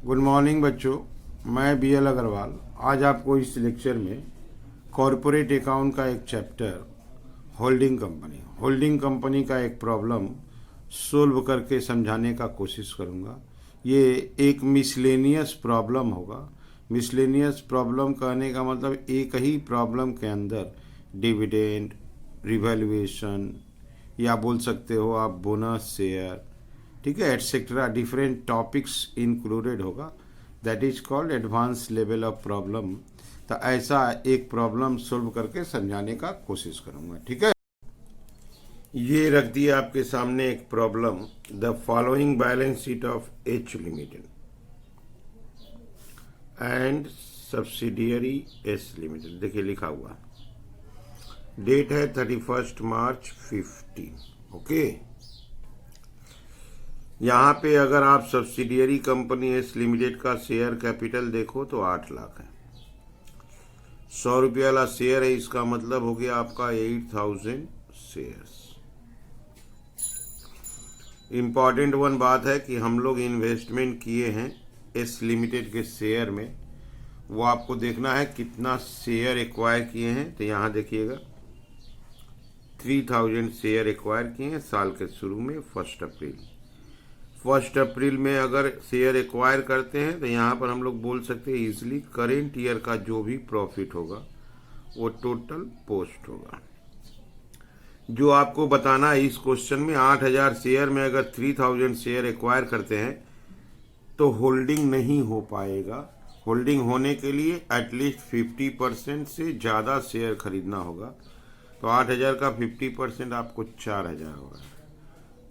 Good morning बच्चों, मैं BL Agarwal आज आपको इस लेक्चर में कॉरपोरेट अकाउंट का एक चैप्टर होल्डिंग कंपनी का एक प्रॉब्लम सोल्व करके समझाने का कोशिश करूँगा। ये एक मिसलेनियस प्रॉब्लम होगा। मिसलेनियस प्रॉब्लम कहने का मतलब एक ही प्रॉब्लम के अंदर डिविडेंड, रिवैल्यूएशन या बोल सकते हो आप बोनस शेयर, ठीक है, एटसेट्रा डिफरेंट टॉपिक्स इंक्लूडेड होगा। That is called advance level of problem. तो ऐसा एक प्रॉब्लम सोल्व करके समझाने का कोशिश करूंगा, ठीक है। ये रख दिया आपके सामने एक problem. The following balance sheet of H limited and subsidiary S limited. देखिए लिखा हुआ, डेट है 31 मार्च 15। ओके, यहाँ पे अगर आप सब्सिडियरी कंपनी एस लिमिटेड का शेयर कैपिटल देखो तो 8 लाख है। 100 रुपये वाला शेयर है, इसका मतलब हो गया आपका 8000 शेयर्स। इम्पॉर्टेंट वन बात है कि हम लोग इन्वेस्टमेंट किए हैं एस लिमिटेड के शेयर में, वो आपको देखना है कितना शेयर एक्वायर किए हैं। तो यहाँ देखिएगा 3000 शेयर एक्वायर किए हैं साल के शुरू में 1 अप्रैल में अगर शेयर एक्वायर करते हैं तो यहाँ पर हम लोग बोल सकते हैं इजीली करेंट ईयर का जो भी प्रॉफिट होगा वो टोटल पोस्ट होगा। जो आपको बताना है इस क्वेश्चन में, 8000 शेयर में अगर 3000 शेयर एक्वायर करते हैं तो होल्डिंग नहीं हो पाएगा। होल्डिंग होने के लिए एटलीस्ट 50% से ज़्यादा शेयर खरीदना होगा। तो 8000 का 50% आपको 4000 होगा।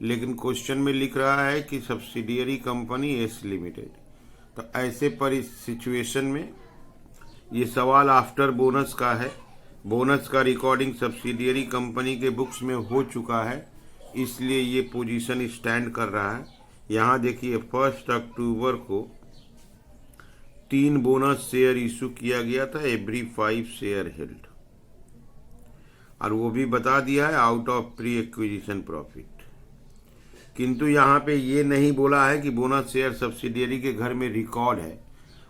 लेकिन क्वेश्चन में लिख रहा है कि सब्सिडियरी कंपनी एस लिमिटेड। तो ऐसे पर इस सिचुएशन में ये सवाल आफ्टर बोनस का है। बोनस का रिकॉर्डिंग सब्सिडियरी कंपनी के बुक्स में हो चुका है, इसलिए ये पोजीशन स्टैंड कर रहा है। यहाँ देखिए 1 अक्टूबर को 3 बोनस शेयर इशू किया गया था एवरी 5 शेयर हेल्ड, और वो भी बता दिया है out of pre acquisition profit. किंतु यहाँ पे ये नहीं बोला है कि बोनस शेयर सब्सिडियरी के घर में रिकॉर्ड है।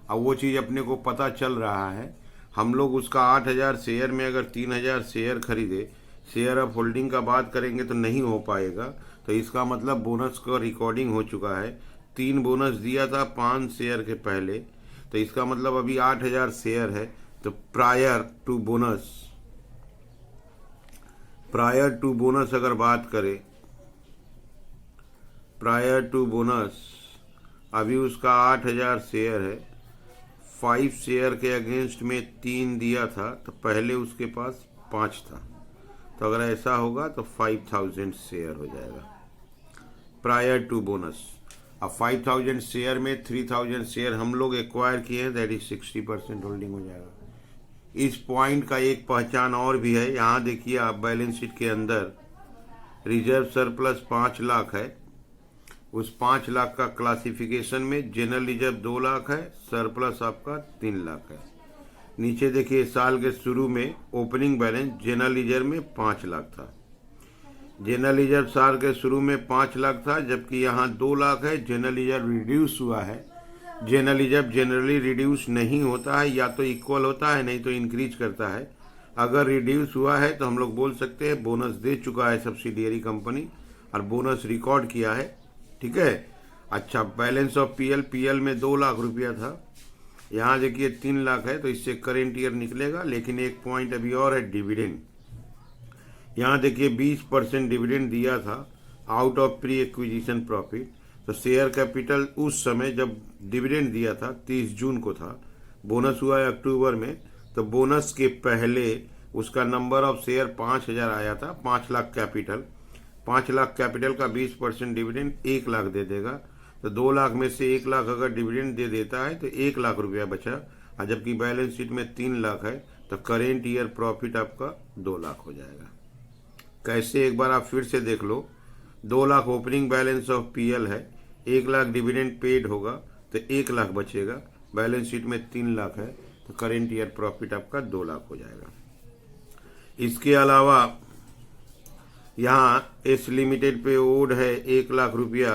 अब वो चीज़ अपने को पता चल रहा है। हम लोग उसका 8000 शेयर में अगर 3000 शेयर खरीदे, शेयर ऑफ होल्डिंग का बात करेंगे तो नहीं हो पाएगा। तो इसका मतलब बोनस का रिकॉर्डिंग हो चुका है। 3 बोनस दिया था 5 शेयर के पहले, तो इसका मतलब अभी 8000 शेयर है। तो प्रायर टू बोनस अगर बात करें, प्रायर टू बोनस अभी उसका 8000 शेयर है। 5 शेयर के अगेंस्ट में 3 दिया था, तो पहले उसके पास 5 था। तो अगर ऐसा होगा तो 5000 शेयर हो जाएगा प्रायर टू बोनस। अब 5000 शेयर में 3000 शेयर हम लोग एक्वायर किए हैं, दैट इज 60% होल्डिंग हो जाएगा। इस पॉइंट का एक पहचान और भी है। यहाँ देखिए आप बैलेंस शीट के अंदर रिजर्व सरप्लस 5 लाख है। उस 5 लाख का क्लासिफिकेशन में जनरल रिजर्व 2 लाख है, सरप्लस आपका 3 लाख है। नीचे देखिए साल के शुरू में ओपनिंग बैलेंस जनरल रिजर्व में 5 लाख था। जनरल रिजर्व साल के शुरू में 5 लाख था, जबकि यहाँ 2 लाख है। जनरल रिजर्व रिड्यूस हुआ है। जनरल रिजर्व जनरली रिड्यूस नहीं होता है, या तो इक्वल होता है नहीं तो इंक्रीज करता है। अगर रिड्यूस हुआ है तो हम लोग बोल सकते हैं बोनस दे चुका है सब्सिडियरी कंपनी और बोनस रिकॉर्ड किया है, ठीक है। अच्छा, बैलेंस ऑफ पीएल में 2 लाख रुपया था, यहाँ देखिए 3 लाख है, तो इससे करेंट ईयर निकलेगा। लेकिन एक पॉइंट अभी और है, डिविडेंड। यहाँ देखिए 20% डिविडेंड दिया था out of pre acquisition profit. तो शेयर कैपिटल उस समय जब डिविडेंड दिया था 30 जून को था, बोनस हुआ है अक्टूबर में। तो बोनस के पहले उसका नंबर ऑफ शेयर 5000 आया था। 5 लाख कैपिटल, 5 लाख कैपिटल का 20% डिविडेंड 1 लाख दे देगा। तो 2 लाख में से 1 लाख अगर डिविडेंड दे देता है तो 1 लाख रुपया बचा, और जबकि बैलेंस शीट में 3 लाख है, तो करेंट ईयर प्रॉफिट आपका 2 लाख हो जाएगा। कैसे, एक बार आप फिर से देख लो। 2 lakh opening balance of PL है, 1 लाख डिविडेंड पेड होगा, तो 1 लाख बचेगा। बैलेंस शीट में 3 लाख है, तो करेंट ईयर प्रॉफिट आपका 2 लाख हो जाएगा। इसके अलावा यहाँ एस लिमिटेड पे ओड है 1 लाख रुपया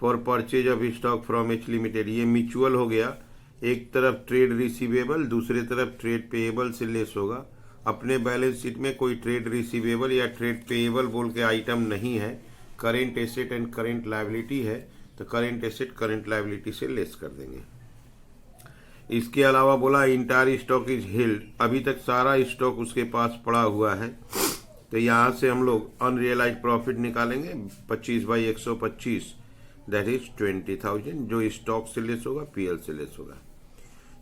for purchase of stock from H limited, ये म्यूचुअल हो गया। एक तरफ ट्रेड रिसीवेबल, दूसरे तरफ ट्रेड पेएबल से लेस होगा। अपने बैलेंस शीट में कोई ट्रेड रिसीवेबल या ट्रेड पेएबल बोल के आइटम नहीं है, current asset and current liability है, तो करेंट एसेट करेंट लायबिलिटी से लेस कर देंगे। इसके अलावा बोला इंटायर स्टॉक इज हेल्ड, अभी तक सारा स्टॉक उसके पास पड़ा हुआ है, तो यहाँ से हम लोग अनरियलाइज प्रॉफिट निकालेंगे 25/125, दैट इज 20,000, जो स्टॉक से लेस होगा, पीएल से लेस होगा।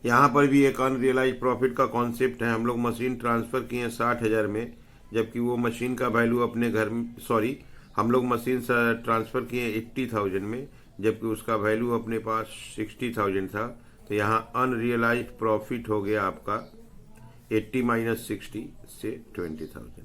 यहाँ पर भी एक अनरियलाइज प्रॉफिट का कॉन्सेप्ट है। हम लोग मशीन ट्रांसफर किए 60,000 में, जबकि वो मशीन का वैल्यू अपने घर में, सॉरी, हम लोग मशीन ट्रांसफर किए 80,000 में, जबकि उसका वैल्यू अपने पास 60,000 था। तो यहाँ अनरियलाइज प्रॉफिट हो गया आपका 80 - 60 से 20,000।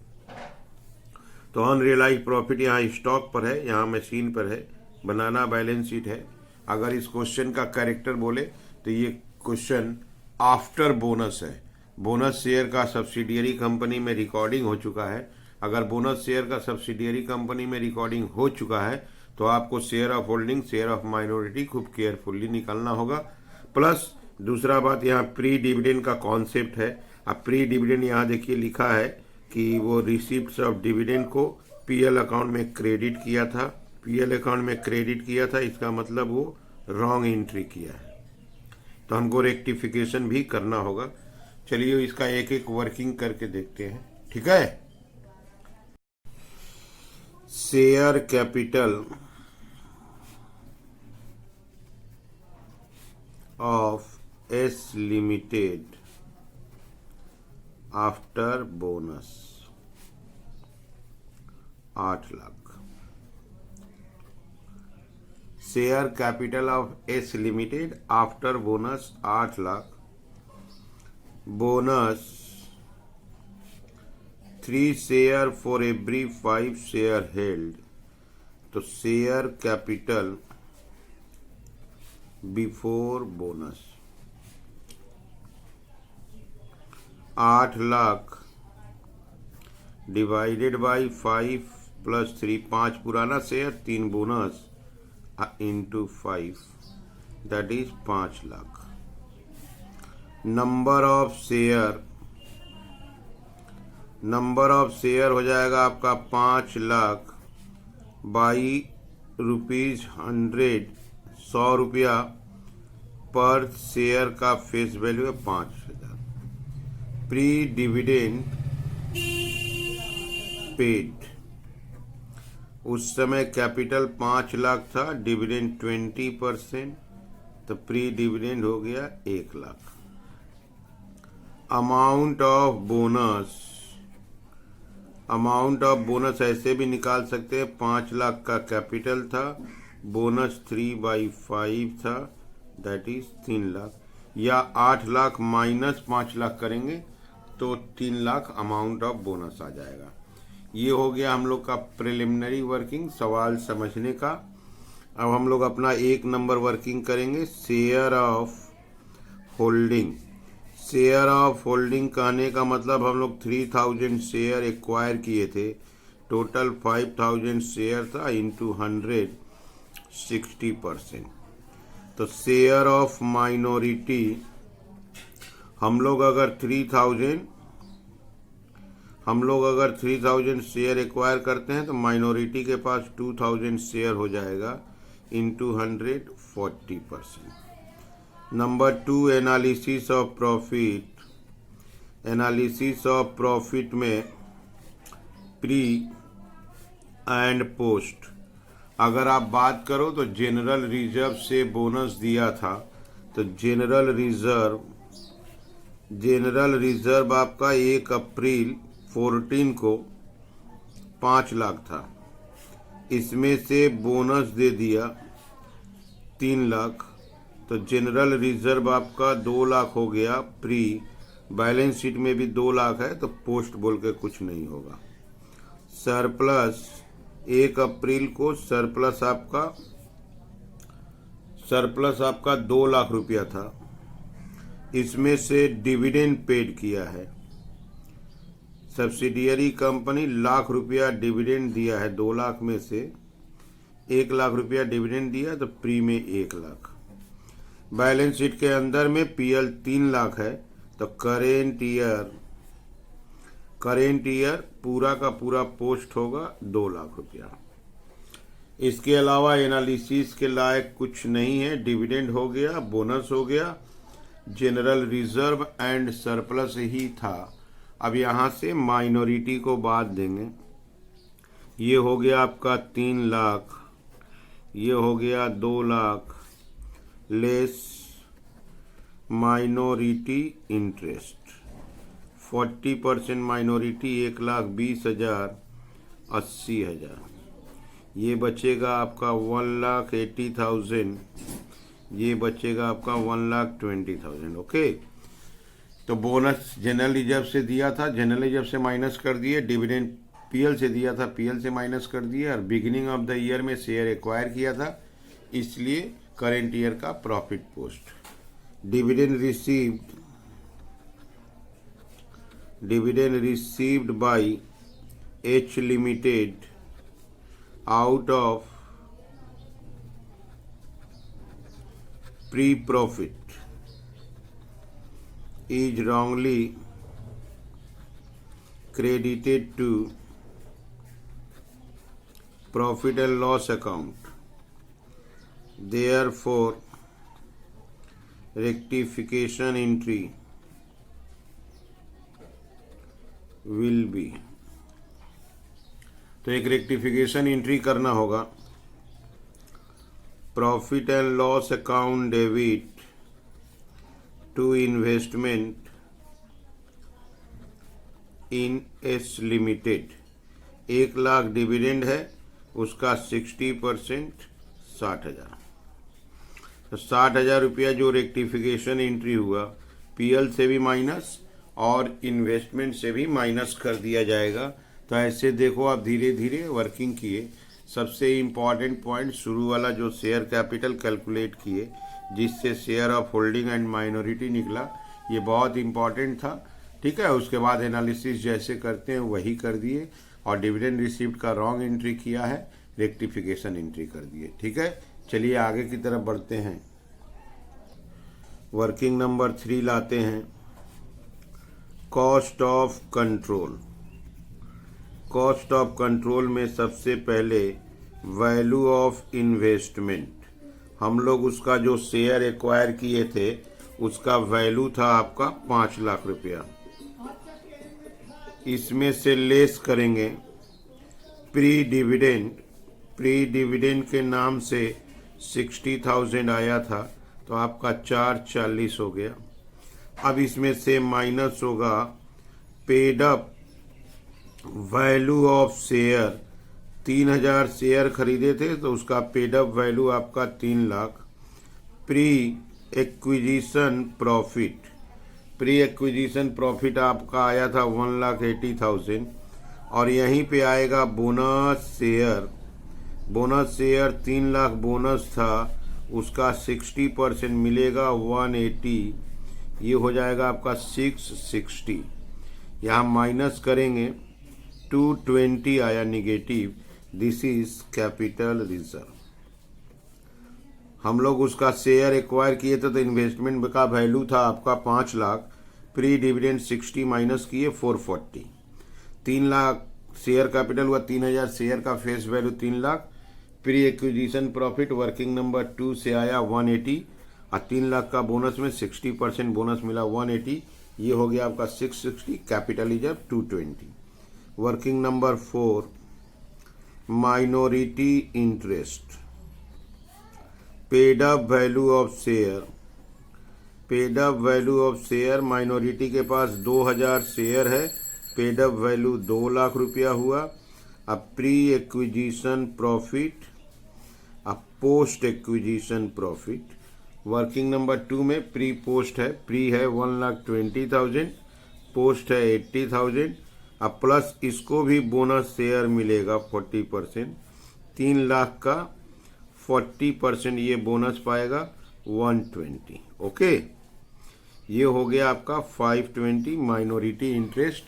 तो अनरियलाइज प्रॉफिट यहाँ स्टॉक पर है, यहाँ मशीन पर है, बनाना बैलेंस शीट है। अगर इस क्वेश्चन का कैरेक्टर बोले तो ये क्वेश्चन आफ्टर बोनस है। बोनस शेयर का सब्सिडियरी कंपनी में रिकॉर्डिंग हो चुका है। अगर बोनस शेयर का सब्सिडियरी कंपनी में रिकॉर्डिंग हो चुका है तो आपको share of holding, share of minority खूब केयरफुली निकालना होगा। प्लस दूसरा बात, यहाँ प्री डिविडेंड का कॉन्सेप्ट है। अब प्री डिविडेंड यहाँ देखिए लिखा है कि वो रिसिप्ट्स ऑफ डिविडेंड को पीएल अकाउंट में क्रेडिट किया था, पीएल अकाउंट में क्रेडिट किया था, इसका मतलब वो रॉन्ग एंट्री किया है, तो हमको रेक्टिफिकेशन भी करना होगा। चलिए इसका एक एक वर्किंग करके देखते हैं, ठीक है। Share capital of S limited after bonus 8 lakh. Share capital of S limited after bonus 8 lakh. Bonus 3 share for every 5 share held, तो share capital before bonus 8 lakh divided by 5 + 3, 5 पुराना share, 3 bonus into 5, that is 5 lakh. Number of share हो जाएगा आपका 5 lakh by ₹100, 100 रुपया पर share का face value है 5,000। Pre dividend paid, उस समय कैपिटल 5 लाख था, डिविडेंड 20%, तो प्री डिविडेंड हो गया 1 लाख। अमाउंट ऑफ बोनस ऐसे भी निकाल सकते हैं, 5 लाख का कैपिटल था, बोनस 3/5 था, दैट इज 3 लाख, या 8 लाख माइनस 5 लाख करेंगे तो 3 लाख अमाउंट ऑफ बोनस आ जाएगा। ये हो गया हम लोग का प्रिलिमिनरी वर्किंग, सवाल समझने का। अब हम लोग अपना 1 नंबर वर्किंग करेंगे, share of holding. Share of holding कहने का मतलब हम लोग 3,000 शेयर एक्वायर किए थे, टोटल 5,000 शेयर था, इंटू 100 60%। तो शेयर ऑफ माइनॉरिटी हम लोग अगर 3,000 शेयर एक्वायर करते हैं तो माइनॉरिटी के पास 2,000 शेयर हो जाएगा, into 100 40%। Number 2, analysis of profit. Analysis of profit में प्री एंड पोस्ट अगर आप बात करो तो जनरल रिजर्व से बोनस दिया था, तो जनरल रिजर्व आपका 1 अप्रैल 14 को 5 लाख था, इसमें से बोनस दे दिया 3 लाख, तो जनरल रिजर्व आपका 2 लाख हो गया प्री। बैलेंस शीट में भी 2 लाख है, तो पोस्ट बोल के कुछ नहीं होगा। सरप्लस 1 अप्रैल को सरप्लस आपका 2 लाख रुपया था, इसमें से डिविडेंड पेड किया है, सब्सिडियरी कंपनी ₹1,00,000 डिविडेंड दिया है 2 लाख में से। 1 लाख रुपया डिविडेंड दिया तो प्री में 1 लाख। बैलेंस शीट के अंदर में पीएल 3 लाख है तो करेंट ईयर पूरा का पूरा पोस्ट होगा 2 लाख रुपया। इसके अलावा एनालिसिस के लायक कुछ नहीं है। डिविडेंड हो गया, बोनस हो गया, जनरल रिजर्व एंड सरप्लस ही था। अब यहाँ से माइनॉरिटी को बात देंगे। ये हो गया आपका 3 लाख, ये हो गया 2 lakh less minority interest. 40% minority 1,20,000 80,000। ये बचेगा आपका 1,80,000, ये बचेगा आपका 1,20,000। ओके, तो बोनस जनरल रिजर्व से दिया था, जनरल रिजर्व से माइनस कर दिए। डिविडेंड पीएल से दिया था, पीएल से माइनस कर दिए। और बिगिनिंग ऑफ द ईयर में शेयर एक्वायर किया था, इसलिए करेंट ईयर का profit post. Dividend received by H limited out of pre-profit is wrongly credited to profit and loss account. Therefore, rectification entry will be। तो एक rectification entry करना होगा। Profit and loss account debit to investment in S limited. 1 lakh dividend है, उसका 60% 60,000। तो 60,000 रुपया जो rectification entry हुआ, पीएल से भी माइनस और इन्वेस्टमेंट से भी माइनस कर दिया जाएगा। तो ऐसे देखो आप धीरे धीरे वर्किंग किए। सबसे इम्पॉर्टेंट पॉइंट शुरू वाला जो शेयर कैपिटल कैलकुलेट किए, जिससे share of holding and minority निकला, ये बहुत इम्पॉर्टेंट था। ठीक है, उसके बाद एनालिसिस जैसे करते हैं वही कर दिए, और डिविडेंड रिसीव्ड का रॉन्ग एंट्री किया है, रेक्टिफिकेशन एंट्री कर दिए। ठीक है, चलिए आगे की तरफ बढ़ते हैं। वर्किंग नंबर 3 लाते हैं, cost of control. Cost of control में सबसे पहले वैल्यू ऑफ इन्वेस्टमेंट। हम लोग उसका जो शेयर एक्वायर किए थे उसका वैल्यू था आपका 5 लाख रुपया। इसमें से लेस करेंगे प्री डिविडेंड के नाम से 60,000 आया था, तो आपका 440 हो गया। अब इसमें से माइनस होगा paid up value of share. 3,000 share खरीदे थे तो उसका पेड अप वैल्यू आपका 3 लाख। प्री एक्विजिशन प्रॉफिट आपका आया था 1,80,000। और यहीं पे आएगा बोनस शेयर 3 लाख बोनस था, उसका 60% मिलेगा 180। ये हो जाएगा आपका 660। यहाँ माइनस करेंगे 220 आया negative. This is capital reserve. हम लोग उसका शेयर एक्वायर किए थे तो इन्वेस्टमेंट का वैल्यू था आपका 5 लाख। प्री डिविडेंड 60 माइनस किए 440। 3 लाख शेयर कैपिटल हुआ, 3,000 शेयर का face value 3 lakh. Pre acquisition profit working number 2 से आया 180, और 3 लाख का बोनस में 60% बोनस मिला 180। ये हो गया आपका 660। Capital reserve 220। Working number 4 minority interest. Paid up value of share minority के पास 2,000 शेयर है, पेड अप वैल्यू 2 लाख रुपया हुआ। अब प्री एक्विजिशन प्रॉफिट, अब post acquisition profit. Working number 2 में प्री पोस्ट है, प्री है 1,20,000, पोस्ट है 80,000। अब प्लस इसको भी बोनस शेयर मिलेगा 40%। 3 लाख का 40% ये बोनस पाएगा 120। ओके, ये हो गया आपका 520 minority interest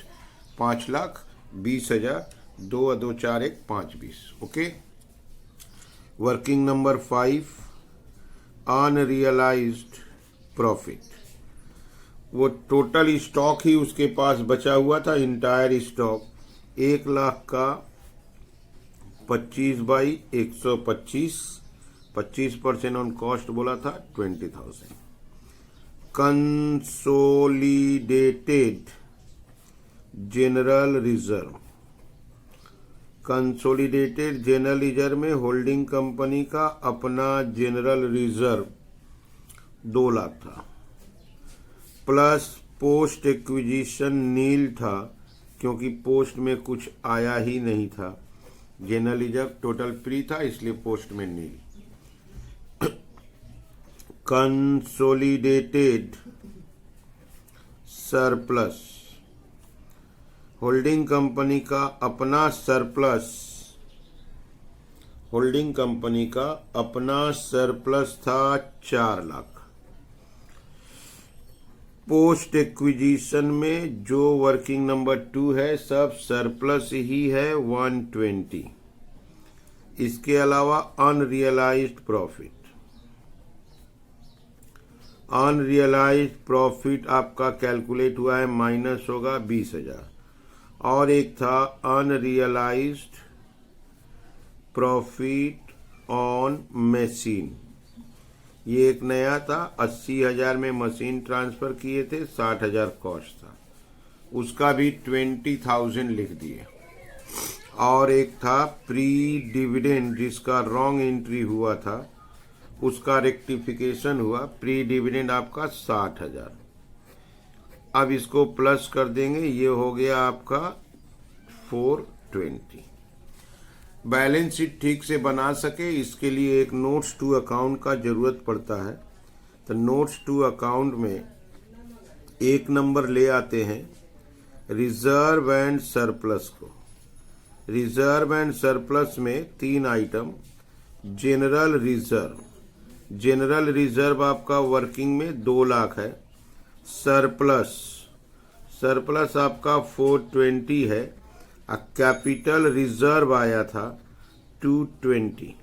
5,20,000। 2 2 4 1 5 20। Okay, working number 5, unrealised profit. वो टोटल स्टॉक ही उसके पास बचा हुआ था, इंटायर स्टॉक 1,00,000 का 25/125, 25% ऑन कॉस्ट बोला था 20,000। Consolidated general reserve, consolidated general reserve में होल्डिंग कंपनी का अपना जनरल रिजर्व 2,00,000 था, प्लस पोस्ट एक्विजिशन नील था क्योंकि पोस्ट में कुछ आया ही नहीं था। जनरल रिजर्व टोटल फ्री था इसलिए पोस्ट में नील। कंसोलिडेटेड सरप्लस, होल्डिंग कंपनी का अपना सरप्लस, होल्डिंग कंपनी का अपना सरप्लस था 4,00,000। पोस्ट एक्विजिशन में जो वर्किंग नंबर 2 है सब सरप्लस ही है 120। इसके अलावा अनरियलाइज्ड प्रॉफिट, अनरियलाइज्ड प्रॉफिट आपका कैलकुलेट हुआ है माइनस होगा 20,000। और एक था अनरियलाइज्ड प्रॉफिट ऑन मशीन, ये एक नया था। 80,000 में मशीन ट्रांसफर किए थे, 60,000 कॉस्ट था, उसका भी 20,000 लिख दिए। और एक था प्री डिविडेंड जिसका रॉन्ग एंट्री हुआ था, उसका रेक्टिफिकेशन हुआ, प्री डिविडेंड आपका 60,000। अब इसको प्लस कर देंगे, ये हो गया आपका 420। बैलेंस शीट ठीक से बना सके इसके लिए एक नोट्स टू अकाउंट का जरूरत पड़ता है। तो नोट्स टू अकाउंट में एक नंबर ले आते हैं रिजर्व एंड सरप्लस को। रिजर्व एंड सरप्लस में 3 item, general reserve, general reserve आपका वर्किंग में 2,00,000 है, सरप्लस, सरप्लस आपका 420 है, कैपिटल रिजर्व आया था 220,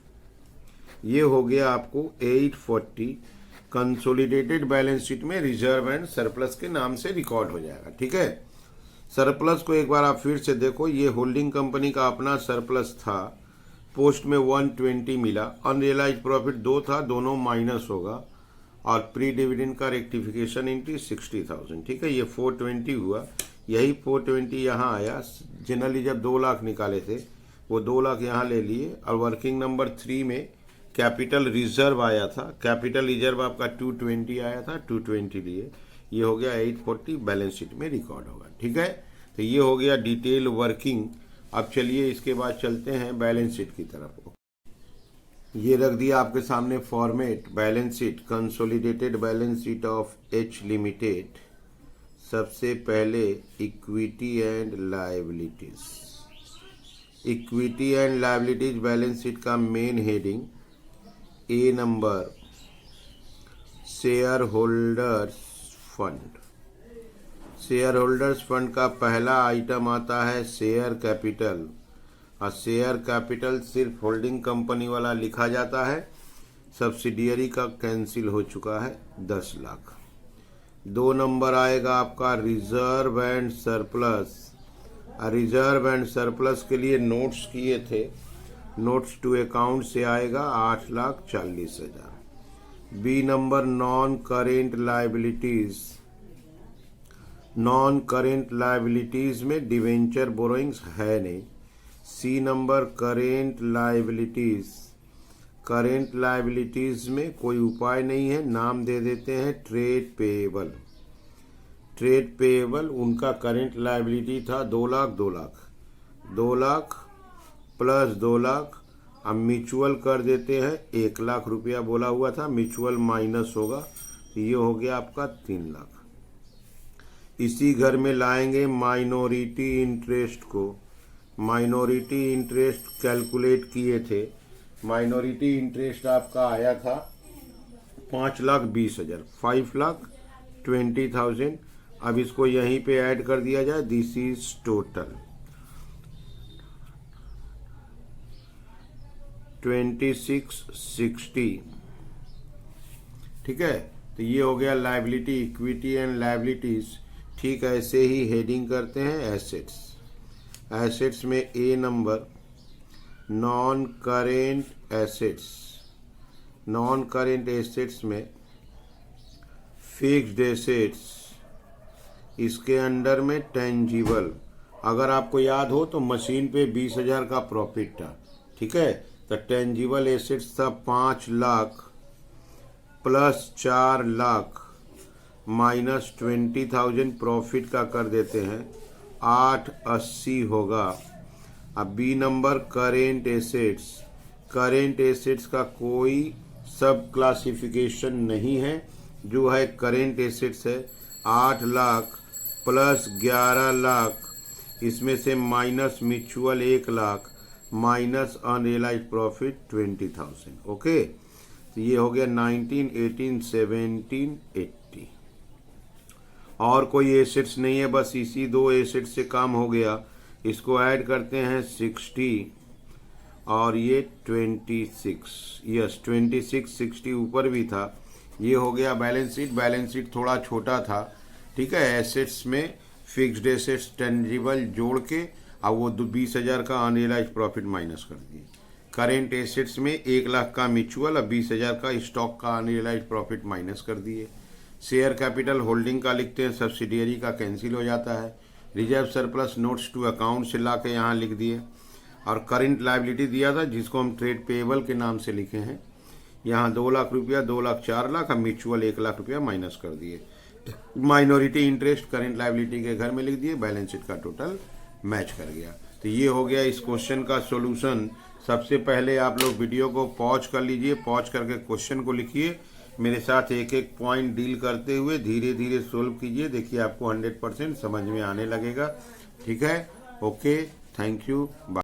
ये हो गया आपको 840। कंसोलिडेटेड बैलेंस शीट में रिजर्व एंड सरप्लस के नाम से रिकॉर्ड हो जाएगा। ठीक है, सरप्लस को एक बार आप फिर से देखो, ये होल्डिंग कंपनी का अपना सरप्लस था, पोस्ट में 120 मिला, अनरियलाइज्ड प्रॉफिट 2 था, दोनों माइनस होगा, और प्री डिविडेंड का रेक्टिफिकेशन एंट्री 60,000। ठीक है, ये 420 हुआ, यही 420 यहाँ आया। जनरली जब 2,00,000 निकाले थे वो 2,00,000 यहाँ ले लिए, और वर्किंग नंबर 3 में कैपिटल रिजर्व आया था, कैपिटल रिजर्व आपका 220 आया था, 220 लिए, ये हो गया 840, बैलेंस शीट में रिकॉर्ड होगा। ठीक है, तो ये हो गया डिटेल वर्किंग। अब चलिए इसके बाद चलते हैं बैलेंस शीट की तरफ। ये रख दिया आपके सामने format balance sheet, consolidated balance sheet of H limited. सबसे पहले equity and liabilities, equity and liabilities balance sheet का main heading A number share holders fund. Share holders fund का पहला आइटम आता है शेयर कैपिटल, और शेयर कैपिटल सिर्फ holding company वाला लिखा जाता है, सब्सिडियरी का कैंसिल हो चुका है 10,00,000। 2 नंबर आएगा आपका reserve and surplus. Reserve and surplus के लिए नोट्स किए थे, नोट्स टू अकाउंट से आएगा 8,40,000। B number non current liabilities, non current liabilities में डिवेंचर बोरोइंग्स है नहीं। C number current liabilities, current liabilities में कोई उपाय नहीं है, नाम दे देते हैं ट्रेड पेएबल। ट्रेड पेएबल उनका करेंट लायबिलिटी था 2,00,000, 2,00,000 प्लस 2,00,000, अब म्यूचुअल कर देते हैं, 1,00,000 रुपया बोला हुआ था, म्यूचुअल माइनस होगा, ये हो गया आपका 3,00,000। इसी घर में लाएंगे माइनॉरिटी इंटरेस्ट को। माइनॉरिटी इंटरेस्ट कैलकुलेट किए थे, माइनॉरिटी इंटरेस्ट आपका आया था 5,20,000, 5,20,000। अब इसको यहीं पे ऐड कर दिया जाए, दिस इज टोटल। 2660। ठीक है, तो ये हो गया लायबिलिटी, इक्विटी एंड लायबिलिटीज। ठीक है, ऐसे ही हेडिंग करते हैं एसेट्स। एसेट्स में A number non current assets. Non current assets में फिक्स्ड एसेट्स, इसके अंडर में टेंजिबल। अगर आपको याद हो तो मशीन पे 20,000 का प्रॉफिट था। ठीक है, तो टेंजिबल एसेट्स था 5 lakh plus 4 lakh minus 20,000 profit का कर देते हैं, 880 होगा। अब B number current assets. Current assets का कोई सब क्लासिफिकेशन नहीं है, जो है करेंट एसेट्स है। 8 लाख प्लस 11 लाख, इसमें से minus mutual 1 lakh minus unrealised profit 20,000। Okay, तो ये हो गया 19, 18, 17, 80। और कोई एसेट्स नहीं है, बस इसी 2 एसेट्स से काम हो गया। इसको ऐड करते हैं 60 और ये 26। यस, 26, 60 ऊपर भी था। ये हो गया बैलेंस शीट। बैलेंस शीट थोड़ा छोटा था। ठीक है, एसेट्स में फिक्स्ड एसेट्स टेंजिबल जोड़ के अब वो 20,000 का अनरियलाइज्ड प्रॉफिट माइनस कर दिए। करेंट एसेट्स में 1 लाख का म्यूचुअल, अब 20,000 का स्टॉक का अनरियलाइज्ड प्रॉफिट माइनस कर दिए। शेयर कैपिटल होल्डिंग का लिखते हैं, सब्सिडियरी का कैंसिल हो जाता है। Reserve surplus notes to account से ला के यहाँ लिख दिए। और करंट लायबिलिटी दिया था जिसको हम ट्रेड पेएबल के नाम से लिखे हैं, यहाँ 2 लाख रुपया, 2 लाख 4 लाख, अब म्यूचुअल 1 लाख रुपया माइनस कर दिए। माइनॉरिटी इंटरेस्ट करंट लायबिलिटी के घर में लिख दिए, बैलेंस शीट का टोटल मैच कर गया। तो ये हो गया इस क्वेश्चन का सॉल्यूशन। सबसे पहले आप लोग वीडियो को पॉज कर लीजिए, पॉज करके क्वेश्चन को लिखिए, मेरे साथ एक एक पॉइंट डील करते हुए धीरे धीरे सोल्व कीजिए। देखिए आपको 100% समझ में आने लगेगा। ठीक है, ओके, थैंक यू, बाय।